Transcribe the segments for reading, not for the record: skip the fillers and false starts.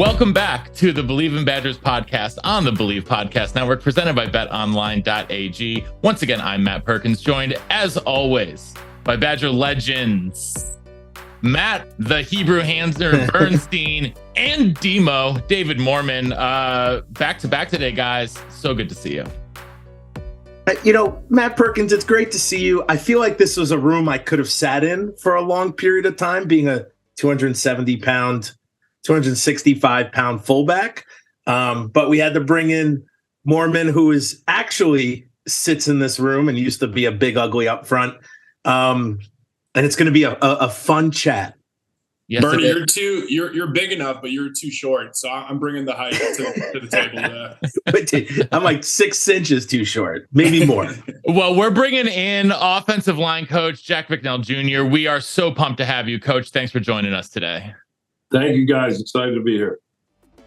Welcome back to the Believe in Badgers podcast on the Believe Podcast Network, presented by betonline.ag. Once again, I'm Matt Perkins, joined as always by Badger legends Matt, the Hebrew Hanser Bernstein, and Demo, David Mormon. Back to back today, guys. So good to see you. Matt Perkins, it's great to see you. I feel like this was a room I could have sat in for a long period of time, being a 270-pound, 265-pound fullback. But we had to bring in Mormon, who is actually sits in this room and used to be a big ugly up front. And it's going to be a fun chat. Yes, Bernie, you're big enough, but you're too short. So I'm bringing the height to the table. I'm like 6 inches too short, maybe more. Well, we're bringing in offensive line coach Jack Bickenll Jr. We are so pumped to have you, Coach. Thanks for joining us today. Thank you, guys. Excited to be here.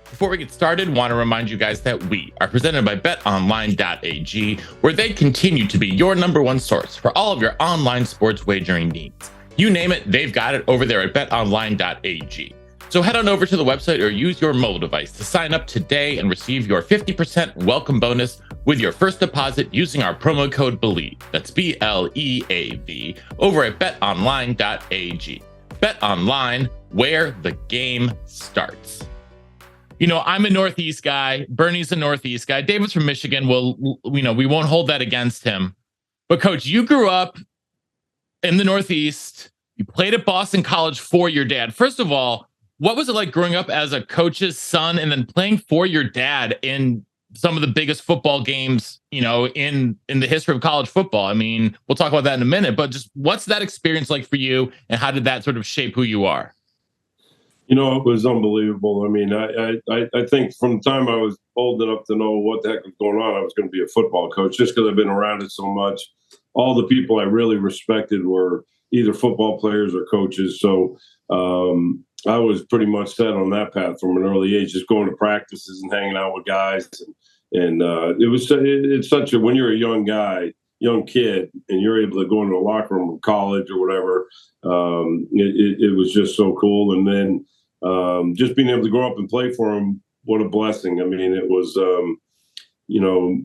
Before we get started, want to remind you guys that we are presented by betonline.ag, where they continue to be your number one source for all of your online sports wagering needs. You name it, they've got it over there at betonline.ag. So head on over to the website or use your mobile device to sign up today and receive your 50% welcome bonus with your first deposit using our promo code BELIEVE. That's BLEAV over at betonline.ag. BetOnline, where the game starts. I'm a Northeast guy. Bernie's a Northeast guy. David's from Michigan. We won't hold that against him. But Coach, you grew up in the Northeast. You played at Boston College for your dad. First of all, what was it like growing up as a coach's son and then playing for your dad in some of the biggest football games, in the history of college football? I mean, we'll talk about that in a minute, but just what's that experience like for you and how did that sort of shape who you are? It was unbelievable. I mean, I think from the time I was old enough to know what the heck was going on, I was going to be a football coach just because I've been around it so much. All the people I really respected were either football players or coaches. So I was pretty much set on that path from an early age, just going to practices and hanging out with guys. And it's such a, when you're a young kid, and you're able to go into a locker room of college or whatever, it was just so cool. And then just being able to grow up and play for him, what a blessing. I mean, it was,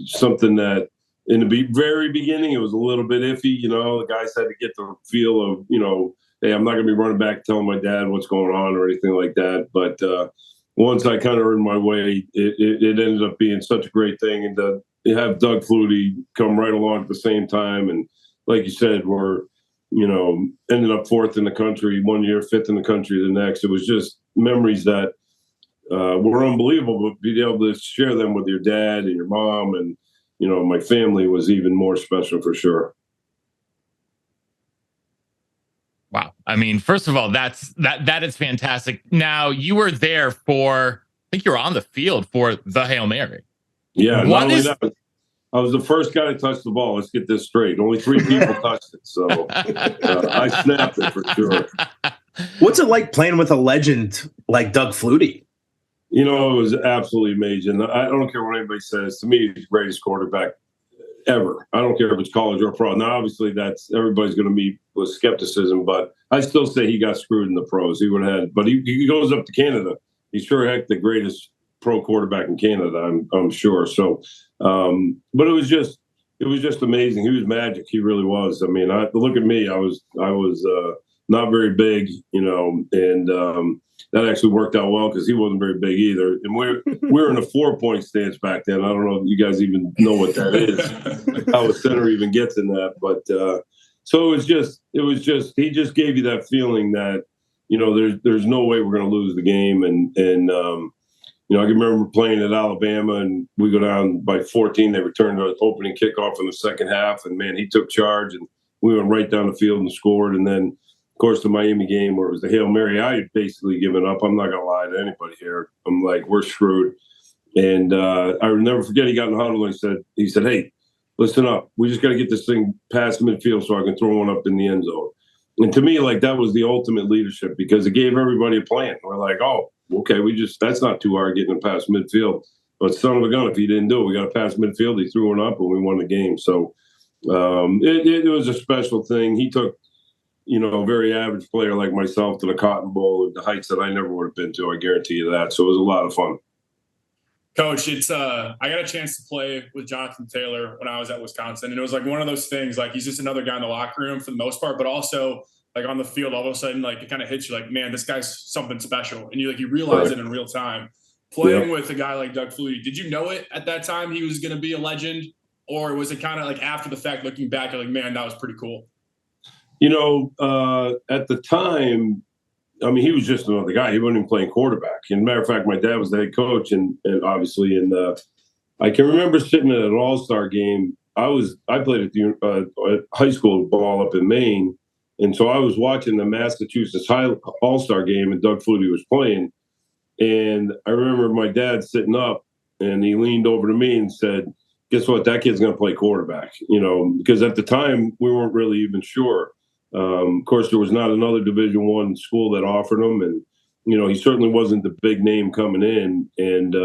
something that in the very beginning, it was a little bit iffy. The guys had to get the feel of, hey, I'm not going to be running back telling my dad what's going on or anything like that. But once I kind of earned my way, it ended up being such a great thing. And to have Doug Flutie come right along at the same time. And like you said, we're, ended up 4th in the country one year, 5th in the country the next. It was just memories that were unbelievable, but being able to share them with your dad and your mom and, my family was even more special for sure. Wow. I mean, first of all, that is fantastic. Now, you were there I think you were on the field for the Hail Mary. Yeah. I was the first guy to touch the ball. Let's get this straight. Only 3 people touched it. So I snapped it for sure. What's it like playing with a legend like Doug Flutie? It was absolutely amazing. I don't care what anybody says. To me, he's the greatest quarterback ever. I don't care if it's college or pro. Now, obviously, everybody's going to meet with skepticism, but I still say he got screwed in the pros. He would have had, but he goes up to Canada. He's sure heck the greatest pro quarterback in Canada, I'm sure. So, but it was just amazing. He was magic. He really was. I mean, look at me. I was not very big, and that actually worked out well because he wasn't very big either. And we're in a 4-point stance back then. I don't know if you guys even know what that is, how a center even gets in that. But so it was just he just gave you that feeling that there's no way we're going to lose the game. And I can remember playing at Alabama and we go down by 14. They returned our opening kickoff in the second half, and man, he took charge and we went right down the field and scored. And then, of course, the Miami game where it was the Hail Mary, I had basically given up. I'm not going to lie to anybody here. I'm like, we're screwed. And I will never forget, he got in the huddle and he said, hey, listen up. We just got to get this thing past midfield so I can throw one up in the end zone. And to me, like, that was the ultimate leadership because it gave everybody a plan. We're like, oh, okay, that's not too hard getting it past midfield. But son of a gun, if he didn't do it, we got past midfield. He threw one up and we won the game. So it was a special thing. He took very average player like myself to the Cotton Bowl at the heights that I never would have been to. I guarantee you that. So it was a lot of fun. Coach, it's I got a chance to play with Jonathan Taylor when I was at Wisconsin, and it was like one of those things. Like, he's just another guy in the locker room for the most part, but also like on the field, all of a sudden, like, it kind of hits you like, man, this guy's something special, and you realize it in real time. Playing with a guy like Doug Flutie, did you know it at that time he was going to be a legend, or was it kind of like after the fact, looking back, you're like, man, that was pretty cool? At the time, I mean, he was just another guy. He wasn't even playing quarterback. And matter of fact, my dad was the head coach, and obviously, I can remember sitting at an All-Star game. I played at the high school ball up in Maine, and so I was watching the Massachusetts All-Star game, and Doug Flutie was playing. And I remember my dad sitting up, and he leaned over to me and said, "Guess what? That kid's going to play quarterback." Because at the time we weren't really even sure. Of course, there was not another Division I school that offered him, and he certainly wasn't the big name coming in. And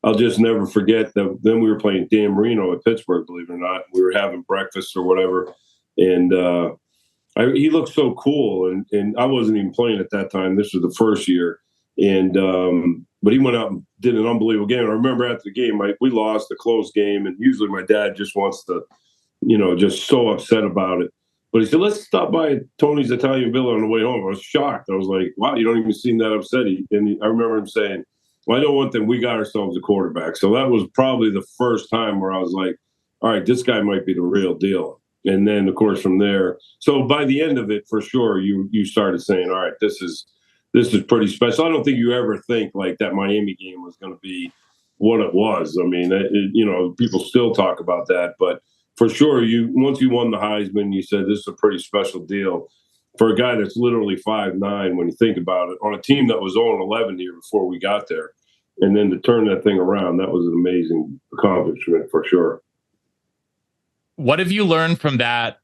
I'll just never forget that. Then we were playing Dan Marino at Pittsburgh. Believe it or not, we were having breakfast or whatever, and he looked so cool. And I wasn't even playing at that time. This was the first year, and but he went out and did an unbelievable game. I remember after the game, we lost a close game, and usually my dad just wants to, just so upset about it. But he said, "Let's stop by Tony's Italian Villa on the way home." I was shocked. I was like, "Wow, you don't even seem that upset." I remember him saying, "Well, I know one thing. We got ourselves a quarterback." So that was probably the first time where I was like, "All right, this guy might be the real deal." And then, of course, from there. So by the end of it, for sure, you started saying, "All right, this is pretty special." I don't think you ever think like that Miami game was going to be what it was. I mean, people still talk about that, but for sure, once you won the Heisman, you said this is a pretty special deal for a guy that's literally 5'9", when you think about it, on a team that was 0-11 the year before we got there. And then to turn that thing around, that was an amazing accomplishment for sure. What have you learned from that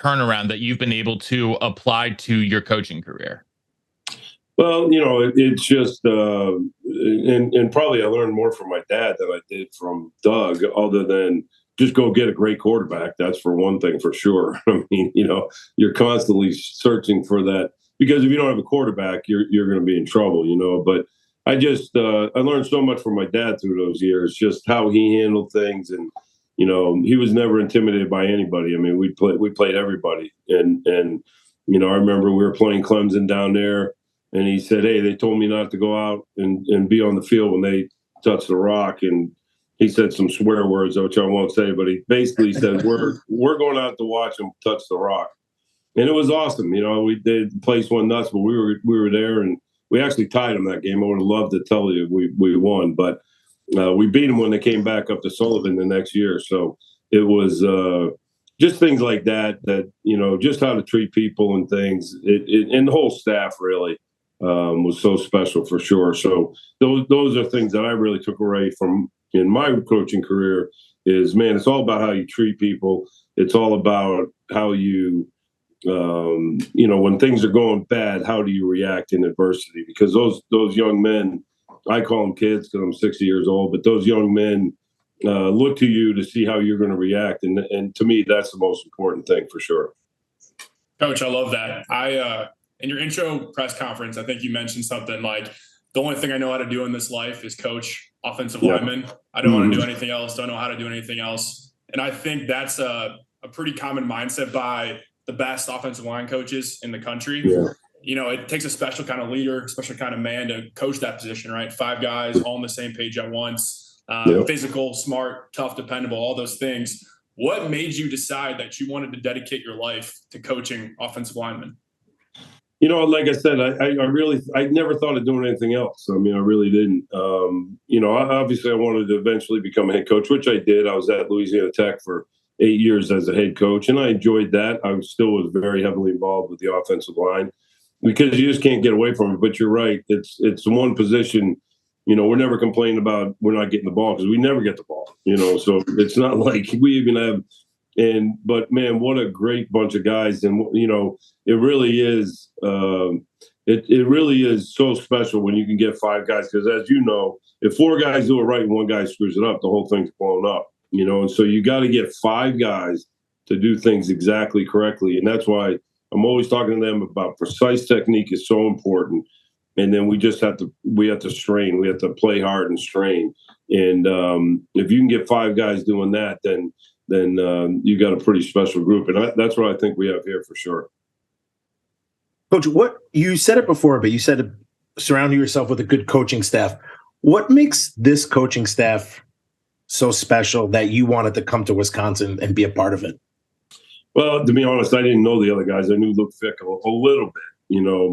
turnaround that you've been able to apply to your coaching career? Well, it's just, and probably I learned more from my dad than I did from Doug, other than just go get a great quarterback. That's for one thing, for sure. I mean, you're constantly searching for that, because if you don't have a quarterback, you're going to be in trouble, But I just, I learned so much from my dad through those years, just how he handled things. And, he was never intimidated by anybody. I mean, we played everybody. And I remember we were playing Clemson down there, and he said, "Hey, they told me not to go out and be on the field when they touch the rock." And he said some swear words, which I won't say, but he basically said, we're going out to watch them touch the rock. And it was awesome. The place went nuts, but we were there, and we actually tied them that game. I would have loved to tell you we won, but we beat them when they came back up to Sullivan the next year. So it was just things like that, just how to treat people and things. And the whole staff really was so special, for sure. So those are things that I really took away from in my coaching career. Is, man, it's all about how you treat people. It's all about how you, when things are going bad, how do you react in adversity? Because those young men, I call them kids because I'm 60 years old, but those young men look to you to see how you're going to react. And to me, that's the most important thing, for sure. Coach, I love that. In your intro press conference, I think you mentioned something like, the only thing I know how to do in this life is coach offensive linemen. I don't want to do anything else. Don't know how to do anything else. And I think that's a pretty common mindset by the best offensive line coaches in the country. Yeah. It takes a special kind of leader, special kind of man to coach that position, right? 5 guys all on the same page at once, physical, smart, tough, dependable, all those things. What made you decide that you wanted to dedicate your life to coaching offensive linemen? Like I said, I never thought of doing anything else. I mean, I really didn't. Obviously I wanted to eventually become a head coach, which I did. I was at Louisiana Tech for 8 years as a head coach, and I enjoyed that. I still was very heavily involved with the offensive line, because you just can't get away from it. But you're right. It's the one position, we're never complaining about we're not getting the ball, because we never get the ball, so it's not like we even have. But man, what a great bunch of guys. And, it really is, it really is so special when you can get 5 guys, because as you know, if 4 guys do it right and 1 guy screws it up, the whole thing's blown up, and so you got to get 5 guys to do things exactly correctly. And that's why I'm always talking to them about precise technique is so important. And then we have to strain. We have to play hard and strain. And if you can get 5 guys doing that, then you got a pretty special group. And that's what I think we have here for sure. Coach, what you said it before, but you said surrounding yourself with a good coaching staff. What makes this coaching staff so special that you wanted to come to Wisconsin and be a part of it? Well, to be honest, I didn't know the other guys. I knew Luke Fickell a little bit,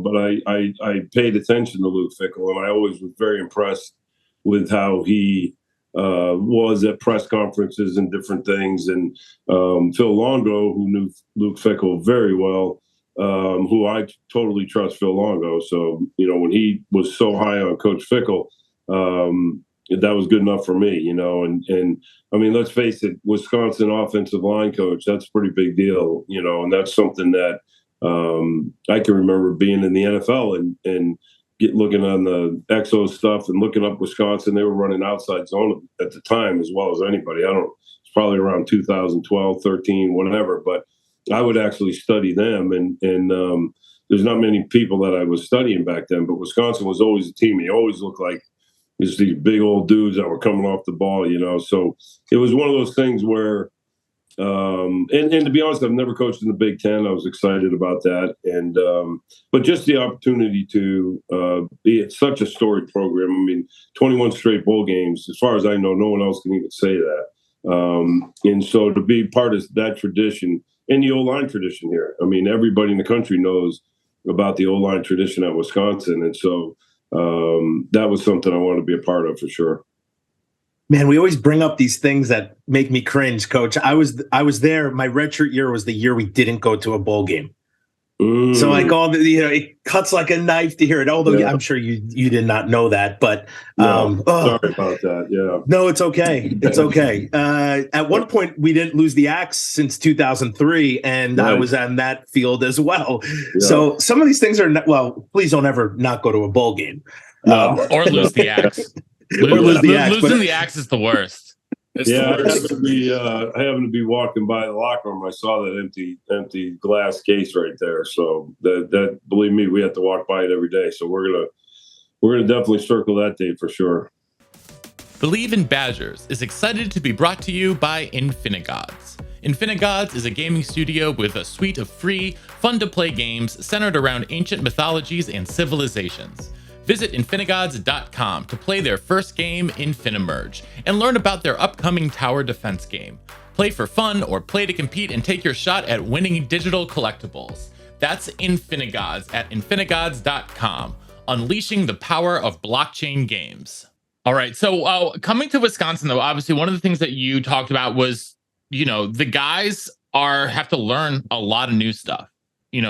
but I paid attention to Luke Fickell, and I always was very impressed with how he was at press conferences and different things. And Phil Longo, who knew Luke Fickell very well, who I totally trust Phil Longo. So, when he was so high on Coach Fickell, that was good enough for me, and I mean, let's face it, Wisconsin offensive line coach, that's a pretty big deal, and that's something that I can remember being in the NFL and looking on the Exo stuff and looking up Wisconsin. They were running outside zone at the time as well as anybody. It's probably around 2012, 13, whatever, but I would actually study them. And there's not many people that I was studying back then, but Wisconsin was always a team. You always looked like just these big old dudes that were coming off the ball, So it was one of those things where, and to be honest, I've never coached in the Big Ten. I was excited about that, and but just the opportunity to be at such a storied program. I mean, 21 straight bowl games. As far as I know, no one else can even say that. And so to be part of that tradition and the O-line tradition here. I mean, everybody in the country knows about the O-line tradition at Wisconsin, and so. That was something I wanted to be a part of for sure. Man, we always bring up these things that make me cringe, Coach. I was there. My redshirt year was the year we didn't go to a bowl game. So like all the, it cuts like a knife to hear it. Although I'm sure you did not know that, but sorry about that. Yeah, no, it's okay. It's okay. At one point, we didn't lose the Axe since 2003, and I was on that field as well. Yeah. So some of these things are please don't ever not go to a bowl game, or lose the Axe. Losing the Axe is the worst. I happened to be walking by the locker room. I saw that empty glass case right there. So that believe me, we have to walk by it every day. So we're gonna definitely circle that date for sure. Believe in Badgers is excited to be brought to you by Infinigods. Infinigods is a gaming studio with a suite of free, fun-to-play games centered around ancient mythologies and civilizations. Visit Infinigods.com to play their first game, Infinimerge, and learn about their upcoming tower defense game. Play for fun or play to compete and take your shot at winning digital collectibles. That's Infinigods at Infinigods.com, unleashing the power of blockchain games. All right, so coming to Wisconsin, though, obviously one of the things that you talked about was, the guys have to learn a lot of new stuff.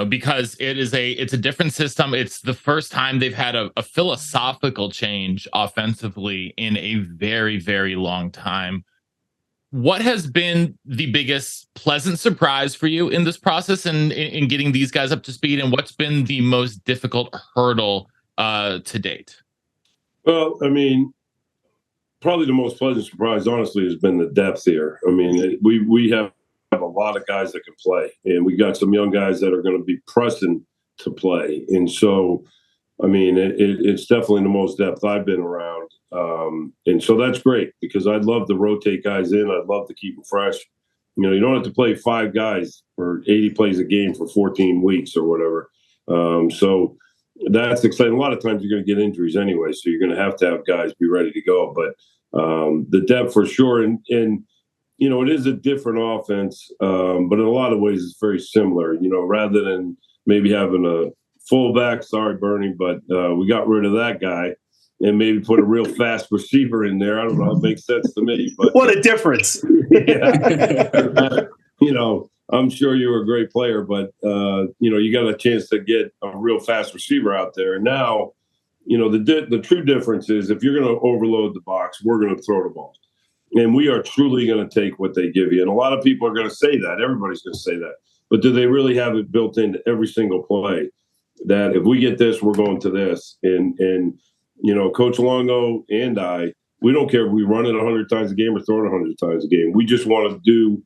Because it's a different system. It's the first time they've had a philosophical change offensively in a very, very long time. What has been the biggest pleasant surprise for you in this process and in getting these guys up to speed? And what's been the most difficult hurdle to date? Well, I mean, probably the most pleasant surprise, honestly, has been the depth here. I mean, we have a lot of guys that can play, and we got some young guys that are going to be pressing to play. And so, I mean, it's definitely the most depth I've been around. And so that's great because I'd love to rotate guys in. I'd love to keep them fresh. You don't have to play 5 guys for 80 plays a game for 14 weeks or whatever. So that's exciting. A lot of times you're going to get injuries anyway, so you're going to have guys be ready to go. But the depth for sure. And it is a different offense, but in a lot of ways it's very similar, rather than maybe having a fullback, sorry, Bernie, but we got rid of that guy and maybe put a real fast receiver in there. I don't know. It makes sense to me. But what a difference. I'm sure you were a great player, but, you got a chance to get a real fast receiver out there. And now, the true difference is if you're going to overload the box, we're going to throw the ball. And we are truly going to take what they give you. And a lot of people are going to say that. Everybody's going to say that. But do they really have it built into every single play that if we get this, we're going to this? And Coach Longo and we don't care if we run it 100 times a game or throw it 100 times a game. We just want to do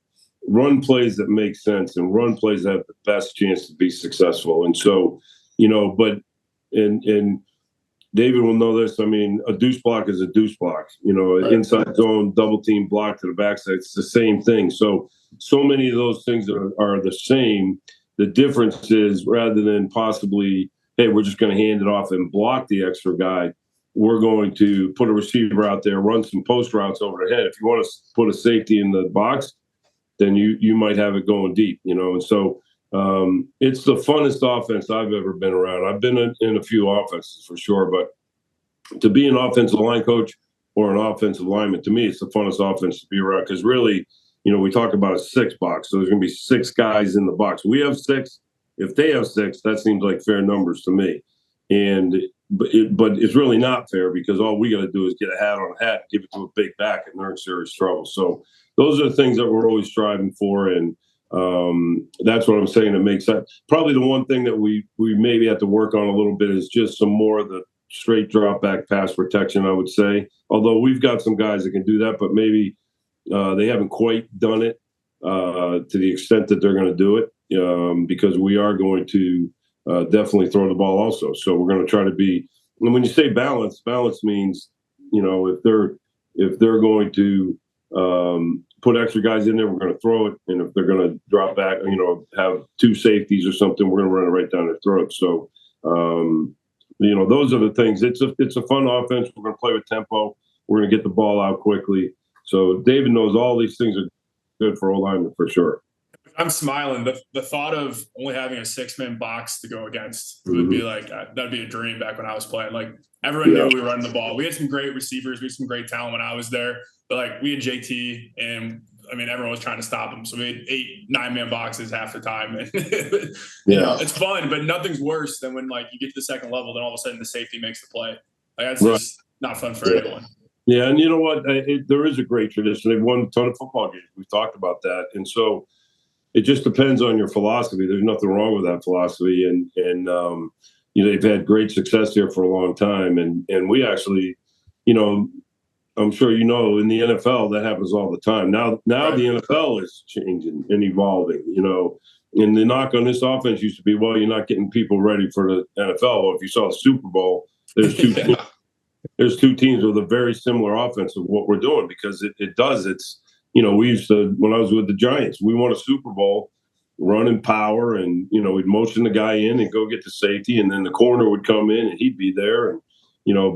run plays that make sense and run plays that have the best chance to be successful. And so, but and David will know this. I mean, a deuce block is a deuce block. An inside zone, double team block to the backside. It's the same thing. So many of those things are the same. The difference is rather than possibly, hey, we're just going to hand it off and block the extra guy, we're going to put a receiver out there, run some post routes over the head. If you want to put a safety in the box, then you might have it going deep, And so it's the funnest offense I've ever been around. I've been in a few offenses for sure, but to be an offensive line coach or an offensive lineman, to me, it's the funnest offense to be around because really, we talk about a 6 box. So there's going to be 6 guys in the box. We have 6. If they have 6, that seems like fair numbers to me. But it's really not fair because all we got to do is get a hat on a hat, give it to a big back, and they're in serious trouble. So those are the things that we're always striving for, and that's what I'm saying. It makes sense. Probably the one thing that we maybe have to work on a little bit is just some more of the straight drop back pass protection, I would say. Although we've got some guys that can do that, but maybe they haven't quite done it to the extent that they're going to do it because we are going to definitely throw the ball also. So we're going to try to be. And when you say balance means if they're going to put extra guys in there, we're going to throw it, and if they're going to drop back, have 2 safeties or something, we're going to run it right down their throat. So those are the things. It's a fun offense. We're going to play with tempo. We're going to get the ball out quickly. So David knows all these things are good for O-linemen for sure. I'm smiling. The thought of only having a 6-man box to go against would be like that'd be a dream back when I was playing. Like everyone knew we were running the ball. We had some great receivers. We had some great talent when I was there. But like we had JT, and I mean everyone was trying to stop him. So we had 8, 9-man boxes half the time. And it's fun, but nothing's worse than when like you get to the second level, then all of a sudden the safety makes the play. Like that's just not fun for anyone. Yeah, and you know what? There is a great tradition. They've won a ton of football games. We've talked about that, and so. It just depends on your philosophy. There's nothing wrong with that philosophy, and they've had great success here for a long time. And we actually, I'm sure in the NFL that happens all the time. Now the NFL is changing and evolving. And the knock on this offense used to be, well, you're not getting people ready for the NFL. Well, if you saw the Super Bowl, there's 2 teams. There's 2 teams with a very similar offense of what we're doing because it does. It's we used to, when I was with the Giants, we won a Super Bowl running power and, we'd motion the guy in and go get the safety. And then the corner would come in and he'd be there. And,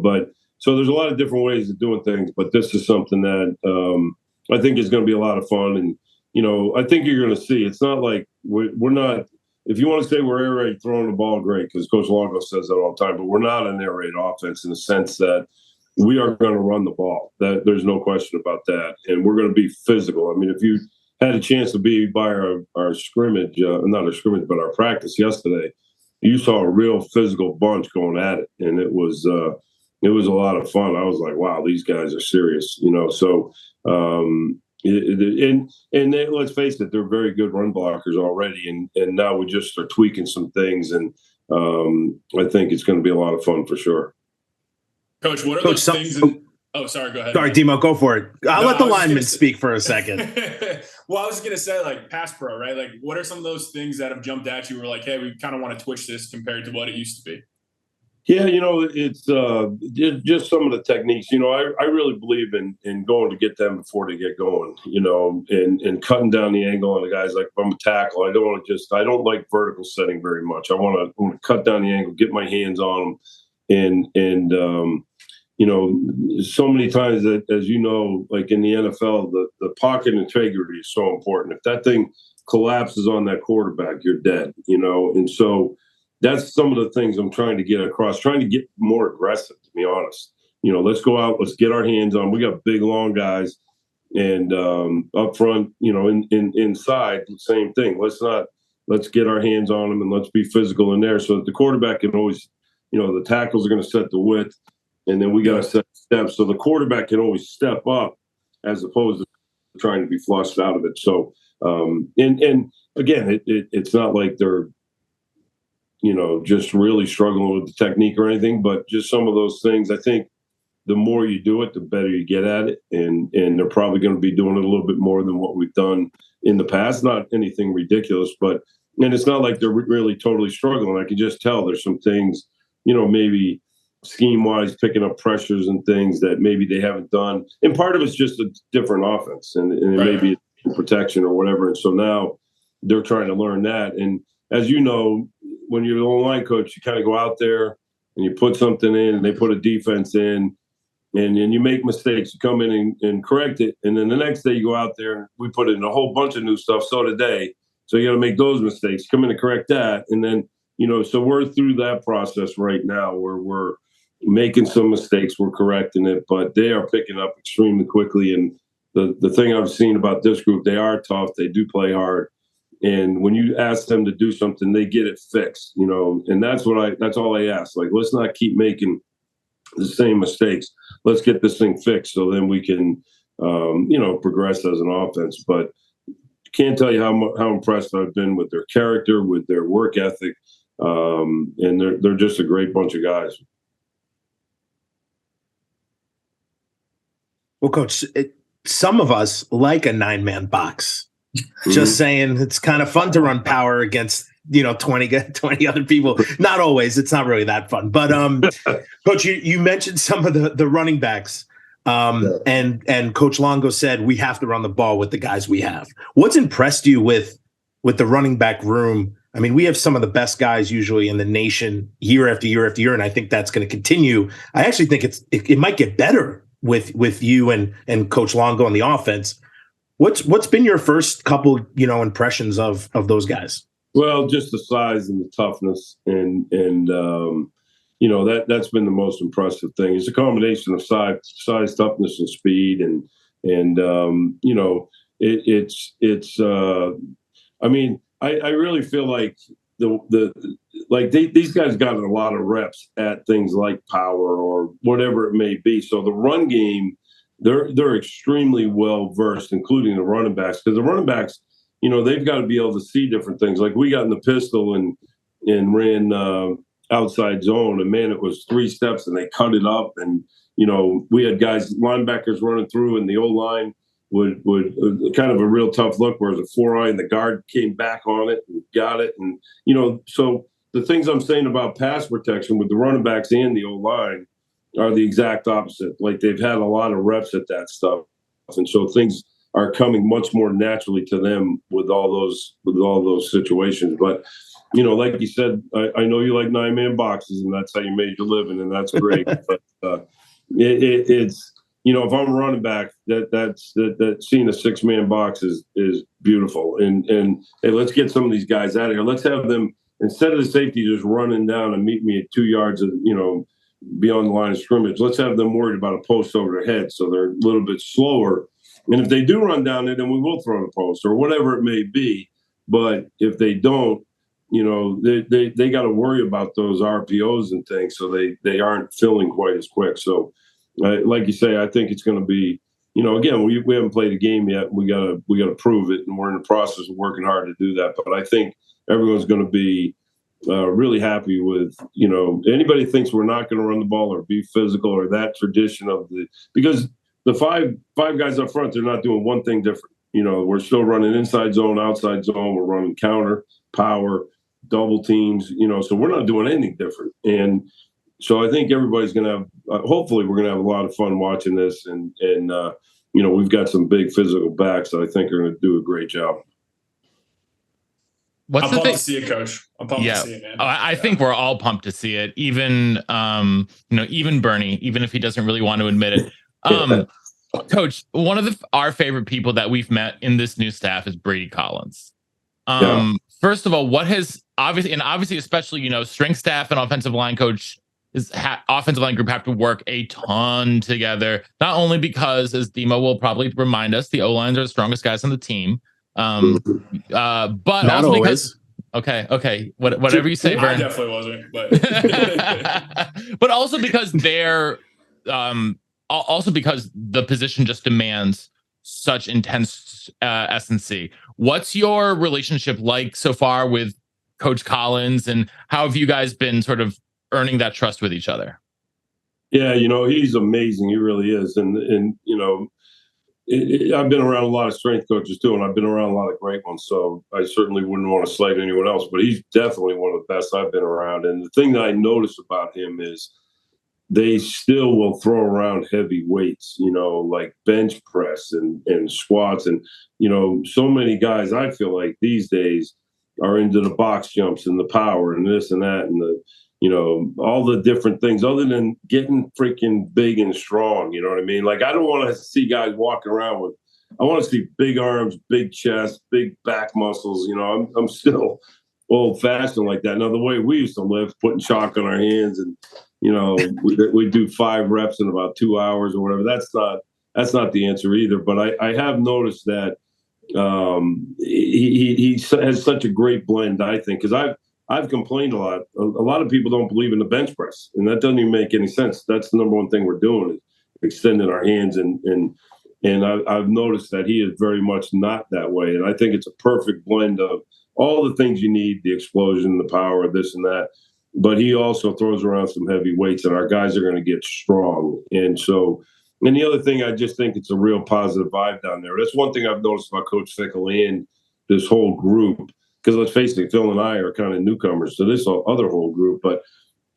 but so there's a lot of different ways of doing things. But this is something that I think is going to be a lot of fun. And, I think you're going to see it's not like we're not, if you want to say we're air raid throwing the ball, great, because Coach Longo says that all the time. But we're not an air raid offense in the sense that we are going to run the ball. That there's no question about that. And we're going to be physical. I mean, if you had a chance to be by our scrimmage, not a scrimmage, but our practice yesterday, you saw a real physical bunch going at it. And it was a lot of fun. I was like, wow, these guys are serious, So, and let's face it, they're very good run blockers already. And now we just are tweaking some things. And I think it's going to be a lot of fun for sure. Coach, what are those things? Sorry, go ahead. Sorry, Demo, go for it. I'll let the lineman speak for a second. Well, I was going to say, like, pass pro, right? Like, what are some of those things that have jumped at you? Where like, hey, we kind of want to twitch this compared to what it used to be? Yeah, it's just some of the techniques. I really believe in going to get them before they get going, and cutting down the angle on the guys. Like if I'm a tackle, I don't like vertical setting very much. I want to cut down the angle, get my hands on them, and so many times that, as like in the NFL, the pocket integrity is so important. If that thing collapses on that quarterback, you're dead, and so that's some of the things I'm trying to get across, trying to get more aggressive, to be honest. Let's go out, let's get our hands on. We got big, long guys, and up front, inside, same thing. Let's get our hands on them and let's be physical in there so that the quarterback can always, the tackles are going to set the width. And then we got to set steps. So the quarterback can always step up as opposed to trying to be flushed out of it. So, and again, it's not like they're, just really struggling with the technique or anything, but just some of those things. I think the more you do it, the better you get at it. And they're probably going to be doing it a little bit more than what we've done in the past. Not anything ridiculous, but and it's not like they're really totally struggling. I can just tell there's some things, maybe scheme wise, picking up pressures and things that maybe they haven't done. And part of it's just a different offense, and it may be protection or whatever. And so now they're trying to learn that. And as you know, when you're the line coach, you kind of go out there and you put something in, and they put a defense in, and you make mistakes. You come in and correct it, and then the next day you go out there and we put in a whole bunch of new stuff. So today, so you got to make those mistakes, come in and correct that, and then so we're through that process right now where we're making some mistakes, we're correcting it, but they are picking up extremely quickly. And the thing I've seen about this group, they are tough, they do play hard, and when you ask them to do something, they get it fixed. And that's all I ask. Like, let's not keep making the same mistakes. Let's get this thing fixed so then we can progress as an offense. But can't tell you how impressed I've been with their character, with their work ethic, and they're just a great bunch of guys. Well, Coach, some of us like a 9-man box. Just saying, it's kind of fun to run power against 20 other people. Not always. It's not really that fun. But Coach, you mentioned some of the running backs. And Coach Longo said we have to run the ball with the guys we have. What's impressed you with the running back room? I mean, we have some of the best guys usually in the nation year after year after year, and I think that's going to continue. I actually think it might get better with you and Coach Longo on the offense. What's been your first couple impressions of those guys? Well, just the size and the toughness, and that's been the most impressive thing. It's a combination of size, toughness, and speed, and I really feel like these guys got a lot of reps at things like power or whatever it may be. So the run game, they're extremely well versed, including the running backs, because the running backs, they've got to be able to see different things. Like we got in the pistol and ran outside zone, and man, it was 3 steps and they cut it up, and we had guys, linebackers running through, and the O-line would kind of a real tough look, whereas a 4-eye and the guard came back on it and got it. And so the things I'm saying about pass protection with the running backs and the O-line are the exact opposite. Like, they've had a lot of reps at that stuff, and so things are coming much more naturally to them with all those situations. But like you said, I know you like 9-man boxes, and that's how you made your living, and that's great. But it's if I'm a running back, that seeing a 6-man box is beautiful. And hey, let's get some of these guys out of here. Let's have them, instead of the safety just running down and meet me at 2 yards of beyond the line of scrimmage, let's have them worried about a post over their head, so they're a little bit slower. And if they do run down it, then we will throw the post or whatever it may be. But if they don't, they got to worry about those RPOs and things, so they aren't filling quite as quick. So, like you say, I think it's going to be, again, we haven't played a game yet. We gotta prove it, and we're in the process of working hard to do that. But I think everyone's going to be really happy with, anybody thinks we're not going to run the ball or be physical or that tradition of because the five guys up front, they're not doing one thing different. We're still running inside zone, outside zone. We're running counter, power, double teams, so we're not doing anything different. And so I think everybody's going to have, hopefully we're going to have a lot of fun watching this. And we've got some big physical backs that I think are going to do a great job. I'm pumped to see it, Coach. I'm pumped to see it, man. I think we're all pumped to see it. Even, even Bernie, even if he doesn't really want to admit it. Coach, one of our favorite people that we've met in this new staff is Brady Collins. First of all, what has obviously, especially, strength staff and offensive line coach offensive line group have to work a ton together, not only because, as Demo will probably remind us, the O-lines are the strongest guys on the team. But not also always. Because whatever you say, Vern. I definitely wasn't, but but also because they're also because the position just demands such intense S&C. What's your relationship like so far with Coach Collins, and how have you guys been sort of earning that trust with each other? Yeah, he's amazing. He really is. And I've been around a lot of strength coaches too, and I've been around a lot of great ones. So I certainly wouldn't want to slight anyone else, but he's definitely one of the best I've been around. And the thing that I notice about him is they still will throw around heavy weights, like bench press and squats. And, so many guys, I feel like these days are into the box jumps and the power and this and that and all the different things other than getting freaking big and strong. You know what I mean? Like, I don't want to see guys walking around with, I want to see big arms, big chest, big back muscles. I'm still old fashioned like that. Now, the way we used to live, putting chalk on our hands and, we do 5 reps in about 2 hours or whatever. That's not the answer either. But I have noticed that he has such a great blend, I think, because I've complained a lot. A lot of people don't believe in the bench press, and that doesn't even make any sense. That's the number one thing we're doing is extending our hands, and I've noticed that he is very much not that way. And I think it's a perfect blend of all the things you need: the explosion, the power, this and that. But he also throws around some heavy weights, and our guys are going to get strong. And the other thing, I just think it's a real positive vibe down there. That's one thing I've noticed about Coach Bickenll and this whole group. Because let's face it, Phil and I are kind of newcomers to this other whole group, but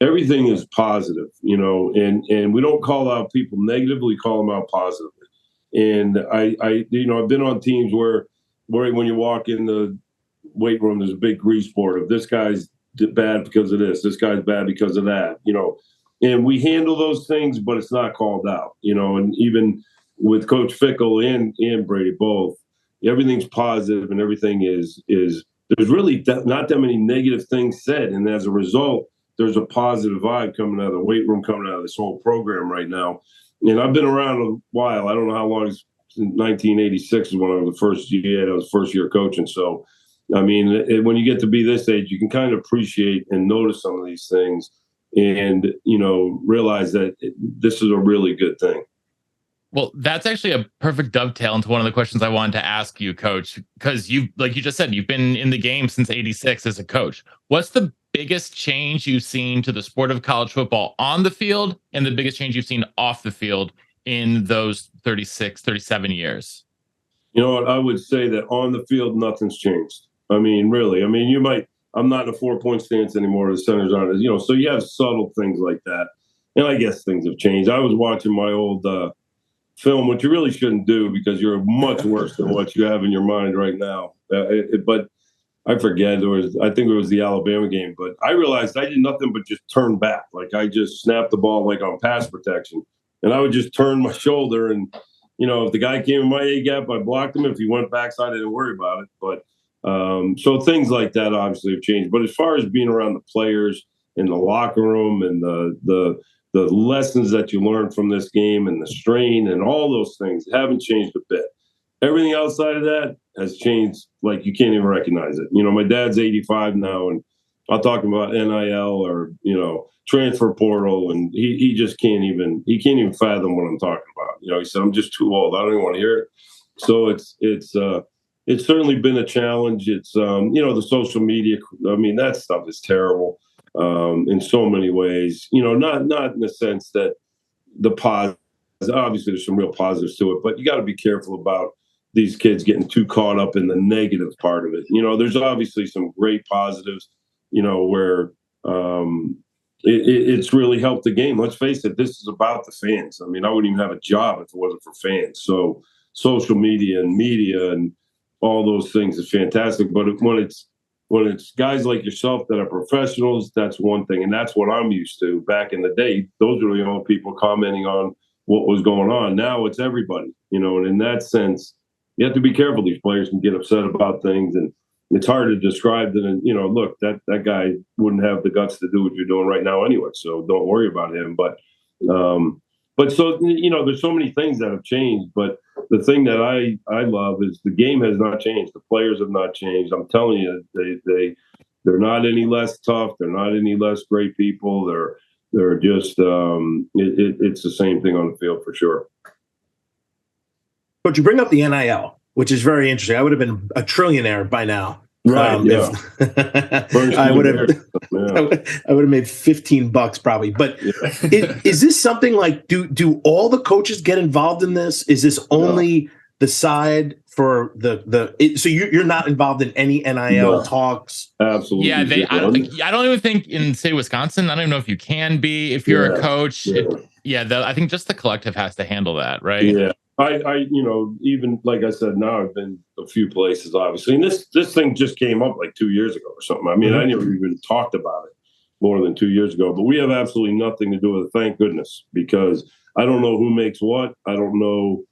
everything is positive, and we don't call out people negatively, call them out positively. And I've been on teams where when you walk in the weight room, there's a big grease board of this guy's bad because of this guy's bad because of that, and we handle those things, but it's not called out, and even with Coach Bickenll and Brady both, everything's positive and everything is there's really not that many negative things said. And as a result, there's a positive vibe coming out of the weight room, coming out of this whole program right now. And I've been around a while. I don't know how long. Since 1986 is when I was I was first year coaching. So, I mean, when you get to be this age, you can kind of appreciate and notice some of these things and, realize that this is a really good thing. Well, that's actually a perfect dovetail into one of the questions I wanted to ask you, Coach, because like you just said, you've been in the game since '86 as a coach. What's the biggest change you've seen to the sport of college football on the field and the biggest change you've seen off the field in those 37 years? You know what? I would say that on the field, nothing's changed. I mean, really. I mean, I'm not in a 4-point stance anymore. The center's on it, so you have subtle things like that. And I guess things have changed. I was watching my old film, which you really shouldn't do because you're much worse than what you have in your mind right now. But I forget, I think it was the Alabama game, but I realized I did nothing but just turn back. Like I just snapped the ball like on pass protection. And I would just turn my shoulder and, if the guy came in my A-gap, I blocked him. If he went backside, I didn't worry about it. But so things like that obviously have changed. But as far as being around the players in the locker room and the lessons that you learn from this game and the strain and all those things haven't changed a bit. Everything outside of that has changed like you can't even recognize it. My dad's 85 now, and I'll talk about NIL or, transfer portal, and he just can't even fathom what I'm talking about. He said, I'm just too old. I don't even want to hear it. So it's certainly been a challenge. It's, the social media, I mean, that stuff is terrible. In so many ways, not in the sense that the positive, obviously there's some real positives to it, but you got to be careful about these kids getting too caught up in the negative part of it. There's obviously some great positives, where it's really helped the game. Let's face it, this is about the fans. I mean, I wouldn't even have a job if it wasn't for fans. So social media and all those things is fantastic. But when it's guys like yourself that are professionals, that's one thing. And that's what I'm used to. Back in the day, those were the only people commenting on what was going on. Now it's everybody, and in that sense, you have to be careful. These players can get upset about things, and it's hard to describe that. Look, that guy wouldn't have the guts to do what you're doing right now anyway. So don't worry about him. But so, there's so many things that have changed. But the thing that I love is the game has not changed. The players have not changed. I'm telling you, they're not any less tough. They're not any less great people. They're just it's the same thing on the field for sure. But you bring up the NIL, which is very interesting. I would have been a trillionaire by now. Right. I would have made $15 probably. But is this something like do all the coaches get involved in this? Is this only the side for so you're not involved in any NIL talks? Absolutely. Yeah, I don't even think in the state of Wisconsin, I don't even know if you can be if you're a coach. I think just the collective has to handle that, right? Yeah. I even like I said, now I've been a few places, obviously, and this thing just came up like 2 years ago or something. I mean, I never even talked about it more than 2 years ago, but we have absolutely nothing to do with it. Thank goodness, because I don't know who makes what. I don't know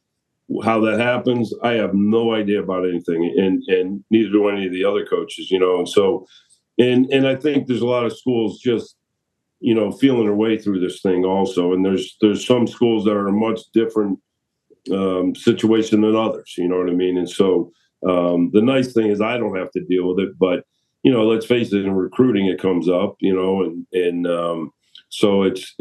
how that happens. I have no idea about anything, and neither do any of the other coaches, and so, and I think there's a lot of schools just, feeling their way through this thing also, and there's some schools that are a much different situation than others, you know what I mean? And so the nice thing is I don't have to deal with it, but let's face it, in recruiting it comes up, and so it's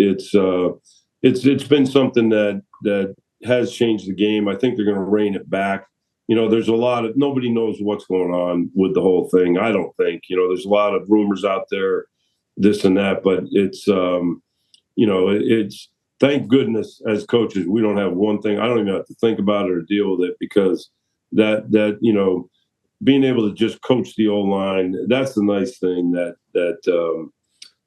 been something that has changed the game. I think they're going to rein it back. There's nobody knows what's going on with the whole thing. I don't think, there's a lot of rumors out there, this and that, but it's thank goodness as coaches, we don't have one thing. I don't even have to think about it or deal with it, because that being able to just coach the O-line, that's the nice thing that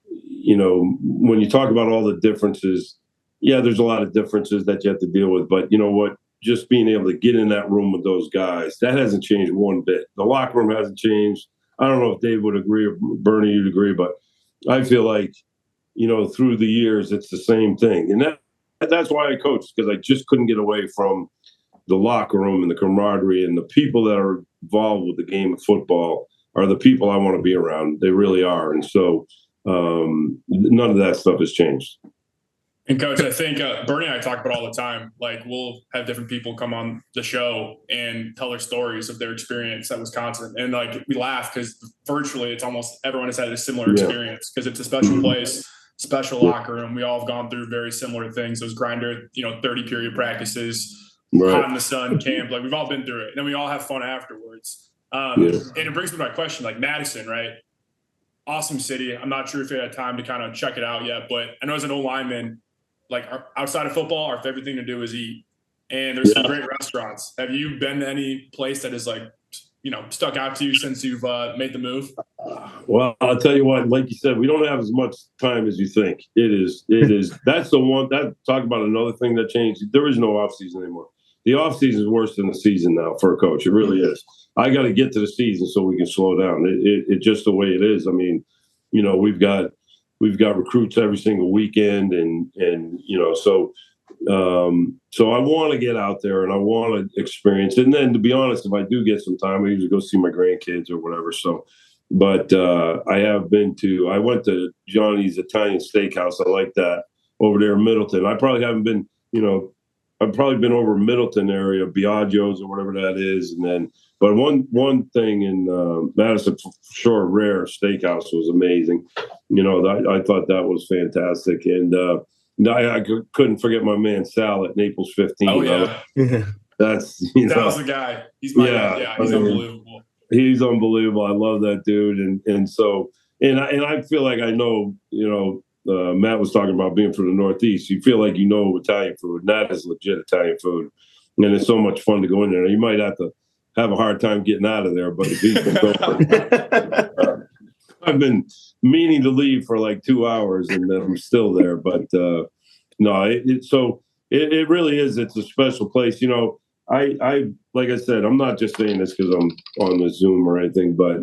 when you talk about all the differences, there's a lot of differences that you have to deal with. But you know what? Just being able to get in that room with those guys, that hasn't changed one bit. The locker room hasn't changed. I don't know if Dave would agree or Bernie, you'd agree, but I feel like, through the years, it's the same thing. And that's why I coach, because I just couldn't get away from the locker room and the camaraderie, and the people that are involved with the game of football are the people I want to be around. They really are. And so none of that stuff has changed. And Coach, I think Bernie and I talk about all the time, like we'll have different people come on the show and tell their stories of their experience at Wisconsin. And like we laugh because virtually it's almost everyone has had a similar experience, because it's a special place, special locker room. We all have gone through very similar things. Those grinder, 30 period practices, hot in the sun, camp, like we've all been through it. And then we all have fun afterwards. And it brings me to my question, like Madison, right? Awesome city. I'm not sure if you had time to kind of check it out yet, but I know as an old lineman, like outside of football, our favorite thing to do is eat. And there's some great restaurants. Have you been to any place that is like, stuck out to you since you've made the move? Well, I'll tell you what, like you said, we don't have as much time as you think. It is. That's the one talk about another thing that changed. There is no off season anymore. The off season is worse than the season now for a coach. It really is. I got to get to the season so we can slow down. It's just the way it is. I mean, we've got recruits every single weekend, and so I want to get out there and I want to experience it. And then, to be honest, if I do get some time, I usually go see my grandkids or whatever. So, but I went to Johnny's Italian Steakhouse. I like that over there in Middleton. I probably haven't been, I've probably been over Middleton area, Biagio's or whatever that is. And then, but one thing in Madison, for sure, Rare Steakhouse was amazing. I thought that was fantastic. And I couldn't forget my man Sal at Naples 15. Oh, yeah. That's, Sal's the guy. He's my guy. He's unbelievable. He's unbelievable. I love that dude. And so, and I feel like I know, Matt was talking about being from the Northeast. You feel like Italian food. And that is legit Italian food. And it's so much fun to go in there. You might have to have a hard time getting out of there, but if you can go, I've been meaning to leave for like 2 hours and then I'm still there. But no, it really is. It's a special place. I like I said, I'm not just saying this because I'm on the Zoom or anything, but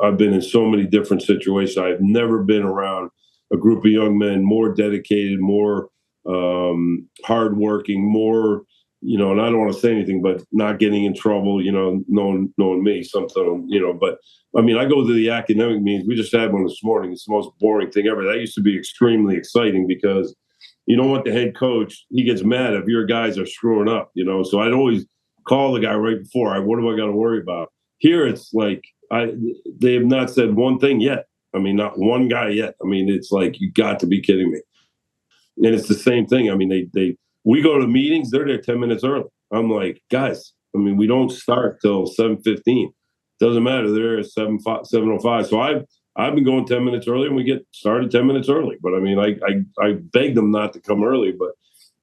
I've been in so many different situations. I've never been around a group of young men more dedicated, more hardworking, more, and I don't want to say anything, but not getting in trouble, knowing me, something, but I mean, I go to the academic meetings. We just had one this morning. It's the most boring thing ever. That used to be extremely exciting because you don't want the head coach. He gets mad if your guys are screwing up, so I'd always call the guy right before. What do I got to worry about? Here, it's like they have not said one thing yet. I mean, not one guy yet. I mean, it's like, you got to be kidding me. And it's the same thing. I mean, we go to meetings, they're there 10 minutes early. I'm like, guys, I mean, we don't start till 7:15. Doesn't matter. They're at 7:05. So I've been going 10 minutes early and we get started 10 minutes early. But I mean, I beg them not to come early. But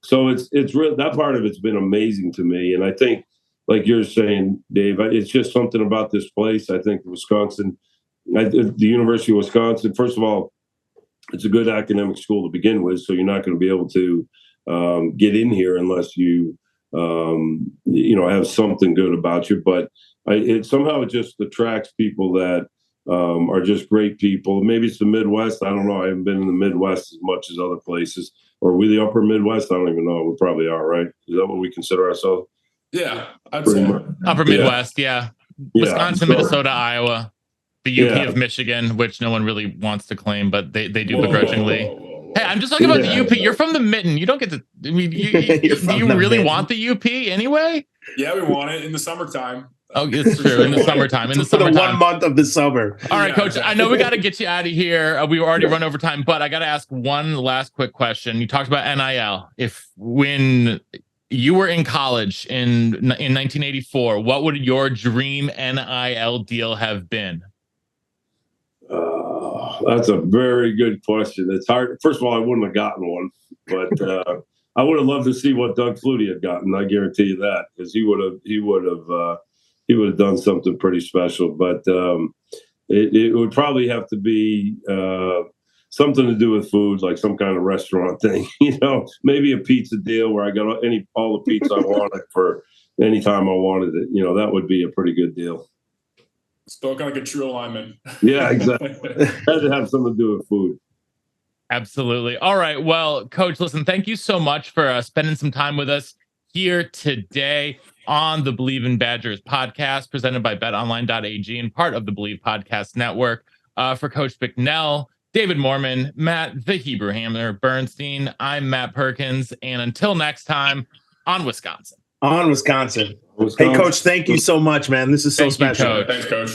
so it's real. That part of it's been amazing to me. And I think like you're saying, Dave, it's just something about this place. I think Wisconsin, the University of Wisconsin, first of all, it's a good academic school to begin with, so you're not going to be able to get in here unless you have something good about you. But it somehow just attracts people that are just great people. Maybe it's the Midwest. I don't know. I haven't been in the Midwest as much as other places. Or are we the upper Midwest? I don't even know. We probably are, right? Is that what we consider ourselves? Yeah, I'd say upper Midwest. Yeah. Wisconsin, So, Minnesota, Iowa, the UP of Michigan, which no one really wants to claim, but they do begrudgingly. Hey, I'm just talking about the UP. You're from the Mitten. You don't get to. I mean, do you really want the UP anyway? Yeah, we want it in the summertime. Oh, it's true. In the summertime. For the 1 month of the summer. All right, Coach. I know we got to get you out of here. We already run over time, but I got to ask one last quick question. You talked about NIL. When you were in college in 1984, what would your dream NIL deal have been? That's a very good question. It's hard. First of all, I wouldn't have gotten one, but I would have loved to see what Doug Flutie had gotten. I guarantee you that, because he would have done something pretty special. But it would probably have to be something to do with food, like some kind of restaurant thing. Maybe a pizza deal where I got all the pizza I wanted for any time I wanted it. That would be a pretty good deal. Spoke like a true alignment. Yeah, exactly. Had to have something to do with food. Absolutely. All right. Well, Coach, listen, thank you so much for spending some time with us here today on the Believe in Badgers podcast, presented by betonline.ag and part of the Believe Podcast Network. For Coach Bicknell, David Mormon, Matt, the Hebrew Hammer, Bernstein, I'm Matt Perkins. And until next time, on Wisconsin. On Wisconsin. Hey, Coach, thank you so much, man. This is so special. Thanks, Coach.